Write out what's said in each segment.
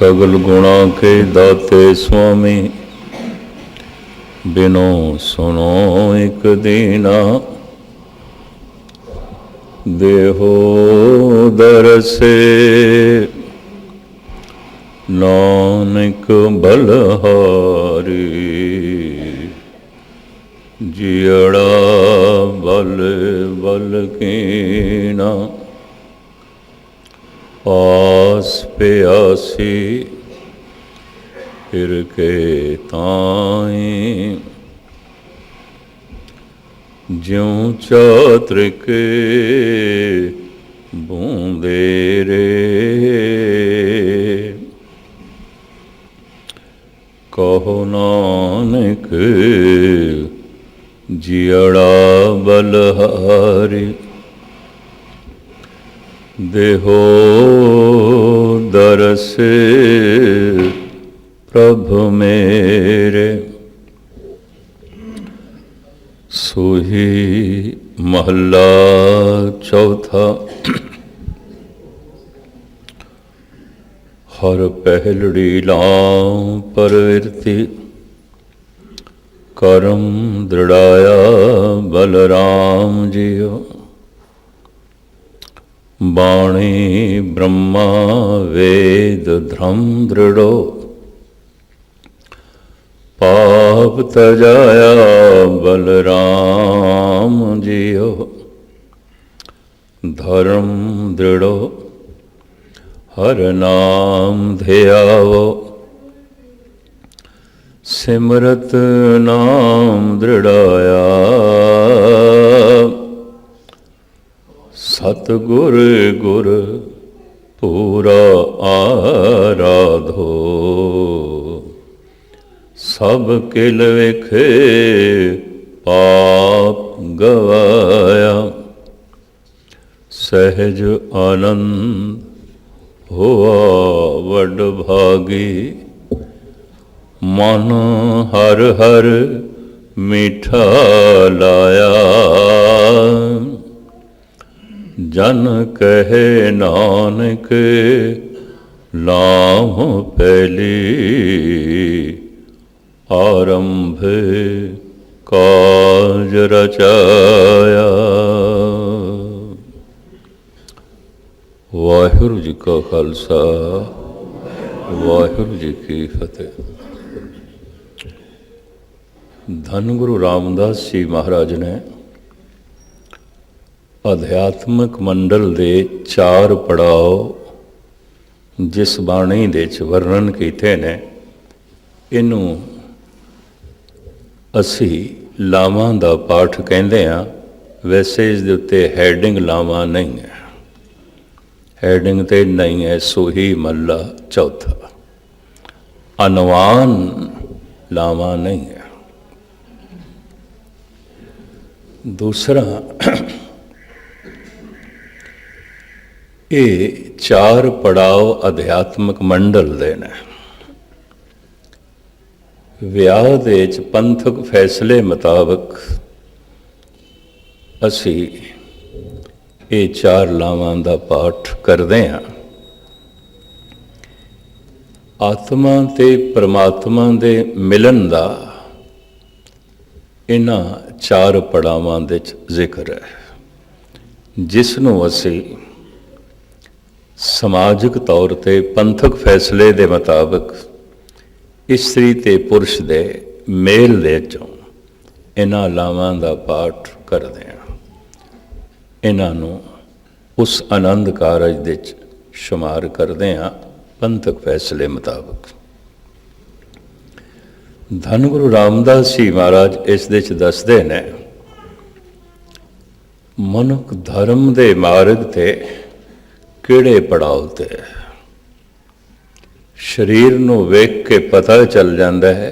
सगल गुणा के दाते स्वामी, बिनो सुनो एक दीना। देहो दरसे नानक बलहारी, जियड़ा बल बल कीना। आस प्यासी फिर के ताई, ज्यों चातृक बूंदे रे। कहो नानक जियड़ा बलहारी, देहो दरस प्रभु मेरे। सोही महला चौथा। हर पहलड़ी लां परवृत्ति, करम दृढ़ाया बलराम जियो। बाणी ब्रह्मा वेद ध्रम दृढ़ो, पाप तजाया बलराम जियो। धर्म दृढ़ो हर नाम ध्यावो, सिमरत नाम दृढ़ाया। सतगुर गुर पूरा आराधो, सब किल विखे पाप गवाया। सहज आनंद होआ वड भागी, मन हर हर मीठा लाया। जन कहे नानक लाभ पहली, आरंभ काज रचाया। वाहिगुरु जी का खालसा, वाहिगुरु जी की फतेह। धन गुरु रामदास जी महाराज ने अध्यात्मक मंडल दे 4 पड़ाव जिस बाणी दे च वर्णन कीते ने, इनू असी लावां दा पाठ कहते हैं। वैसे इस दे उत्ते हैडिंग लावां नहीं है, हैडिंग ते नहीं है। सोही महला चौथा। अनवान लावां नहीं है। दूसरा, ये 4 पड़ाव अध्यात्मक मंडल दे ने। विआह दे च पंथक फैसले मुताबिक असी ये 4 लावां दा पाठ करते हैं। आत्मा ते परमात्मा दे मिलन दा इन्हां 4 पड़ावां दे च जिक्र है, जिसनों असी समाजिक तौर पर पंथक फैसले के मुताबिक इस्त्री ते पुरुष दे मेल दे चों इन्हां लावां दा पाठ करते हैं। इन्हां उस आनंद कारज दे शुमार करते हैं पंथक फैसले मुताबिक। धन गुरु रामदास जी महाराज इस दे दसदे ने, मनुख धर्म दे मार्ग ते किहड़े पड़ाव ते शरीर नूं वेख के पता चल जाता है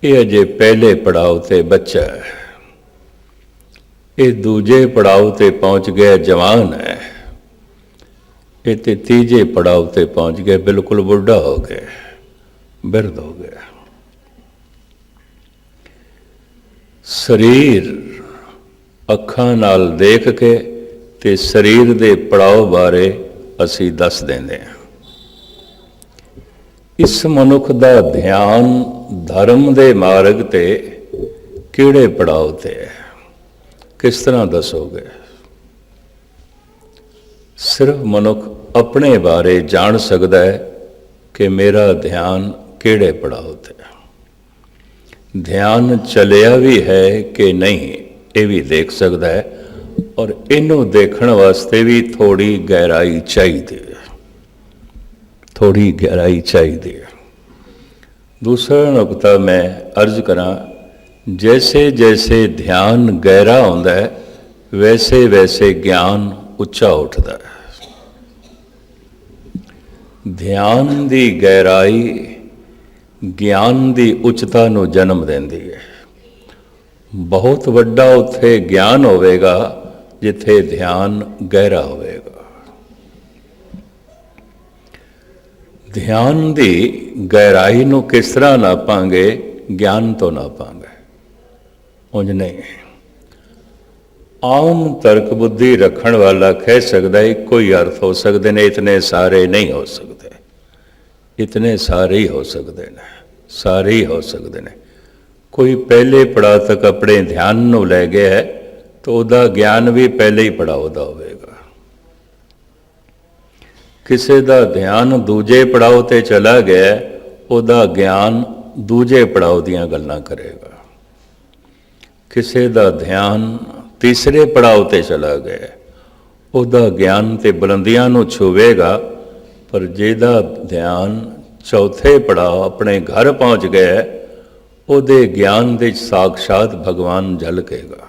ये अजे पहले पड़ाव ते बच्चा है, ये दूजे पड़ाव ते पहुँच गया जवान है, ये ते तीजे पड़ाव ते पहुँच गया बिल्कुल बुढ़ा हो गया, बिरध हो गया। शरीर अखां नाल देख के ते शरीर दे पड़ाव बारे असी दस देंदे हां। ਇਸ ਮਨੁੱਖ ਦਾ ਧਿਆਨ ਧਰਮ ਦੇ ਮਾਰਗ ਤੇ ਕਿਹੜੇ ਪੜਾਅ ਤੇ ਹੈ? ਕਿਸ ਤਰ੍ਹਾਂ ਦੱਸੋਗੇ? ਸਿਰਫ ਮਨੁੱਖ ਆਪਣੇ ਬਾਰੇ ਜਾਣ ਸਕਦਾ ਹੈ ਕਿ ਮੇਰਾ ਧਿਆਨ ਕਿਹੜੇ ਪੜਾਅ ਤੇ ਹੈ। ਧਿਆਨ ਚੱਲਿਆ ਵੀ ਹੈ ਕਿ ਨਹੀਂ ਇਹ ਵੀ ਦੇਖ ਸਕਦਾ ਹੈ, ਔਰ ਇਹਨੂੰ ਦੇਖਣ ਵਾਸਤੇ ਵੀ ਥੋੜੀ ਗਹਿਰਾਈ ਚਾਹੀਦੀ ਹੈ, ਥੋੜੀ ਗਹਿਰਾਈ ਚਾਹੀਦੀ ਹੈ। दूसरा नुकता मैं अर्ज करा, जैसे जैसे ध्यान गहरा होता है वैसे वैसे ज्ञान उच्चा उठता है। ध्यान की गहराई ज्ञान की उच्चता नूं जन्म देंदी है। बहुत वड्डा उत्थे ज्ञान होवेगा जिथे ध्यान गहरा होवेगा। ध्यान की गहराई नूं किस तरह नापांगे? ज्ञान तो नापांगे, उंज नहीं। आम तर्क बुद्धि रखण वाला कह सकता है कोई अर्थ हो सकते हैं, इतने सारे नहीं हो सकते, इतने सारे ही हो सकते हैं, सारे ही हो सकते हैं। कोई पहले पड़ाव तक अपने ध्यान नूं लै गया है तो उसका ज्ञान भी पहले ही पड़ाव दा होवेगा। किसी का ध्यान दूजे पड़ाव ते चला गया, उसका ज्ञान दूजे पड़ाव दीयां गल्लां करेगा। किसी का ध्यान तीसरे पड़ाव ते चला गया, उसका ज्ञान ते बुलंदियां नूं छुवेगा। पर जिहदा ध्यान चौथे पड़ाव अपने घर पहुँच गया, ਉਹਦੇ ज्ञान ਦੇ साक्षात भगवान झलकेगा,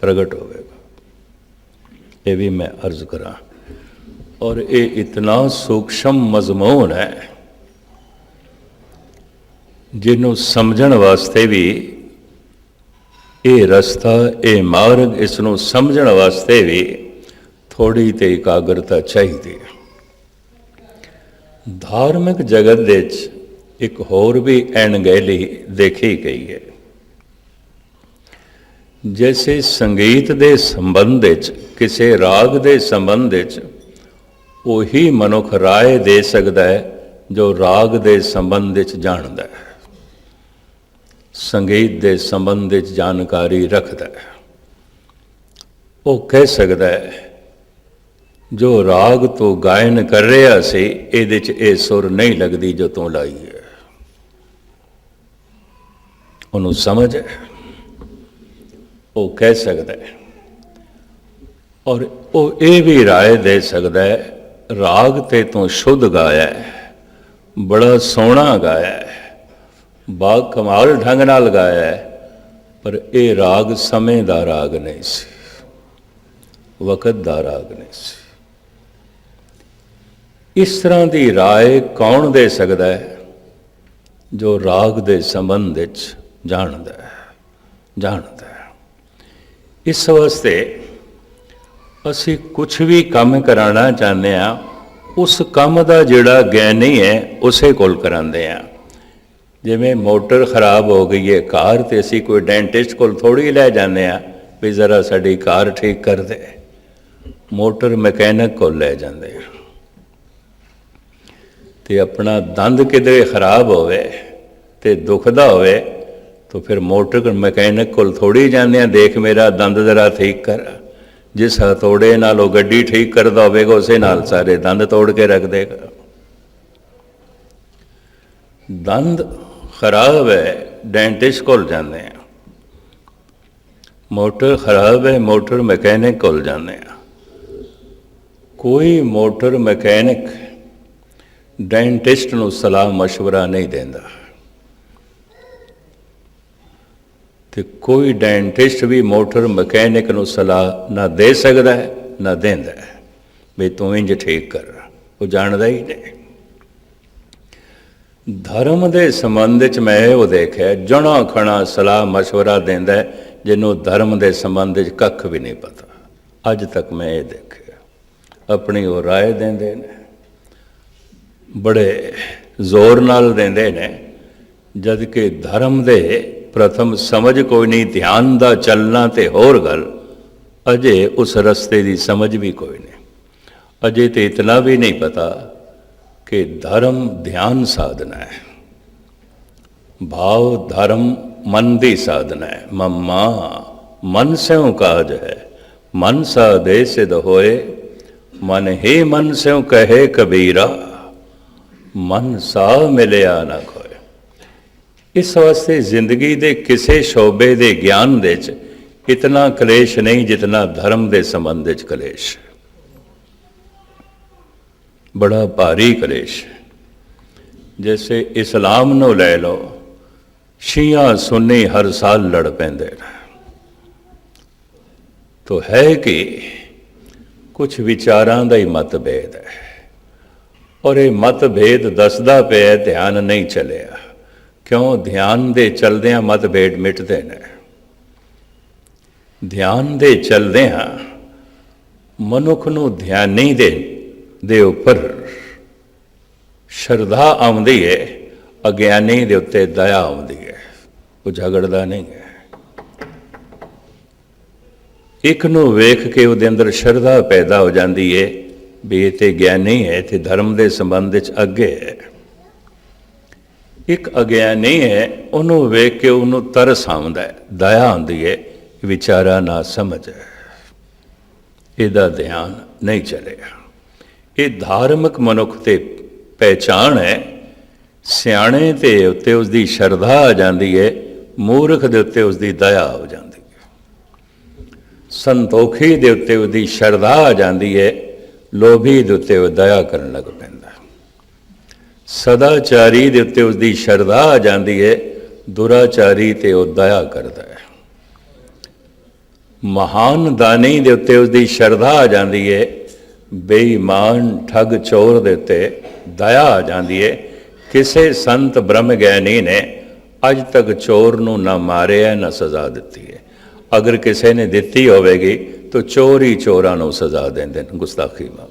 प्रगट होगा। ये भी मैं अर्ज करा। और ये इतना सूक्ष्म मजमून है जिन्हों समझण वास्ते भी ये रस्ता, ये मार्ग, इसनों समझण वास्ते भी थोड़ी तो एकाग्रता चाहिए। धार्मिक जगत विच एक होर भी अणगहली देखी गई है। जैसे संगीत के संबंध किसी राग के संबंध वही मनुख राय दे सकता है जो राग के संबंध जानता है, संगीत के संबंध जानकारी रखता है। वो कह सकता है जो राग तो गायन कर रहा सी, इहदे च ये सुर नहीं लगती जो तू लाई है, उन्होंने समझ है, वो कह सकता है। और वो ये भी राय दे सकता है राग ते तू शुद्ध गाया है, बड़ा सोहना गाया है, बाग कमाल ढंग नाल गाया है, पर यह राग समय का राग नहीं सी, वक़्त का राग नहीं सी। इस तरह की राय कौन दे सकता है? जो राग के संबंध जानता है, जानता है। इस वास्ते असी कुछ भी काम कराना चाहते हैं, उस काम का जिहड़ा ज्ञानी है उसे कोल करांदे हैं। जिवें मोटर खराब हो गई है कार, तो असी कोई डेंटिस्ट कोल थोड़ी लै जाने भी जरा साडी कार ठीक कर दे, मोटर मैकेनिक कोल लै जांदे हैं। ते अपना दंद किधरे खराब होवे ते दुखदा होवे तो फिर मोटर मैकेनिक कोल थोड़ी जाने, देख मेरा दंद जरा ठीक कर। जिस हथौड़े नाल गड्डी ठीक करता होगा उसे नाल सारे दंद तोड़ के रख देगा। दंद खराब है डेंटिस्ट कोल जाने हैं, मोटर खराब है मोटर मैकेनिक कोल जाने हैं। कोई मोटर मैकेनिक डेंटिस्ट नूं सलाह मशवरा नहीं देंदा, तो कोई डेंटिस्ट भी मोटर मैकेनिक नूं सलाह ना दे सकता है ना देंदा है भी तू इंज ठीक कर, वो जानता ही नहीं। धर्म के संबंध च मैं वो देखा जना खना सलाह मशवरा देंदा है जिन्हों धर्म के संबंध च कख भी नहीं पता। अज तक मैं ये देखा, अपनी वो राय देंदे ने, बड़े जोर नाल देंदे ने, जबकि धर्म दे प्रथम समझ कोई नहीं, ध्यान दा चलना तो होर गल, अजे उस रस्ते की समझ भी कोई नहीं। अजे तो इतना भी नहीं पता कि धर्म ध्यान साधना है, भाव धर्म मन दी साधना है। मम्मा मन स्यों काज है, मन साधे सिद्ध होए, मन ही मन स्यों कहे कबीरा, मन सा मिलिया ना खोए। इस वास्ते जिंदगी दे किसी शोबे दे ज्ञान दे च इतना कलेश नहीं जितना धर्म दे संबंध च कलेश, बड़ा भारी कलेश। जैसे इस्लाम नूं लै लो, शिया सुन्नी हर साल लड़ पैंदे ने, तो है कि कुछ विचारां दा ही मतभेद है, और ये मतभेद दसदा पिया ध्यान नहीं चलिया। क्यों? ध्यान दे चलदियां मतभेद मिटदे ने। ध्यान दे चलदियां मनुख नूं ध्यानी दे उपर शरधा आउंदी है, अज्ञानी दे उत्ते दया आउंदी है, वो झगड़दा नहीं है। एक नूं वेख के उहदे अंदर शरधा पैदा हो जाती है भी ये तो ज्ञानी है, ते धर्म के संबंध च अगे है। एक अज्ञानी है, उन्होंने वेख के उन्होंने तरस आउंदा है, दया आउंदी है, विचारा ना समझ है, इहदा ध्यान नहीं चलेगा। ये धार्मिक मनुख ते पहचान है। सियाणे ते उत्ते उसकी शरधा आ जाती है, मूर्ख दे उत्ते उसकी दया हो जाती है, संतोखी दे उत्ते उसकी शरधा आ जाती है, लोभी दे उत्ते वो दया करन लग पैंदा, सदाचारी दे उत्ते उसकी शरधा आ जाती है, दुराचारी ते वो दया करता है, महान दानी दे उत्ते उसकी शरधा आ जाती है, बेईमान ठग चोर दे उत्ते दया आ जाती है। किसी संत ब्रह्म ज्ञानी ने अज तक चोर नूं ना मारिया ना सज़ा दी है। अगर किसी ने दी होगी तो चोर ही चोरां नूं सज़ा देंदे ने, गुस्ताखी मां।